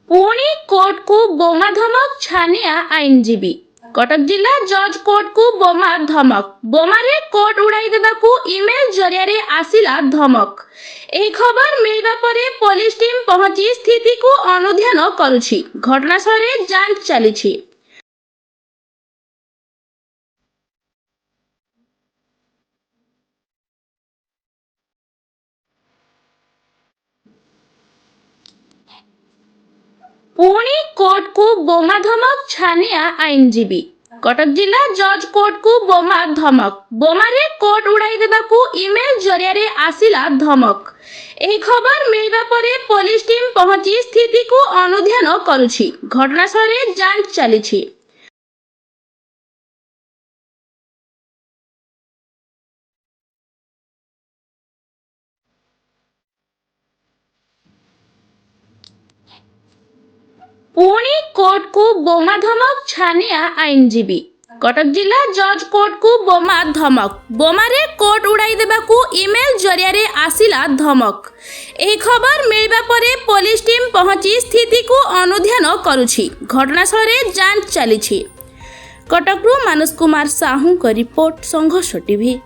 पुणी कोर्ट को बोमा धमक छानिया आईनजीवी। कटक जिला जज कोर्ट को बोमा धमक। बोमारे कोर्ट उड़ाई देबाकू इमेल जरिया रे आसिला धमक। एही खबर मिलबा परे पुलिस टीम पहुंची स्थिति को अनुध्यान करुछि। घटनास्थळे जांच चलीछि। पुणी कोर्ट को बोमा धमक छानिया आईनजीवी। कटक जिला जज कोर्ट को बोमा धमक। बोमारे कोर्ट उड़ाई देबाकू इमेल जरिया रे आसिला धमक। एही खबर मिलबा परे पुलिस टीम पहुंची स्थिति को अनुध्यान करुछि। घटनास्थळे जांच चलीछि। पुणी कोर्ट को बोमा धमक छानिया आईनजीवी। कटक जिला जज कोर्ट को बोमा धमक। बोमारे कोर्ट उड़ाई देबाकू इमेल जरिया रे आसिला धमक। एही खबर मिलबा परे पुलिस टीम पहुंची स्थिति को अनुध्यान करुछि। घटनास्थळे जांच चलीछि। कटकरू मानस कुमार साहू का रिपोर्ट संघर्ष टीवी।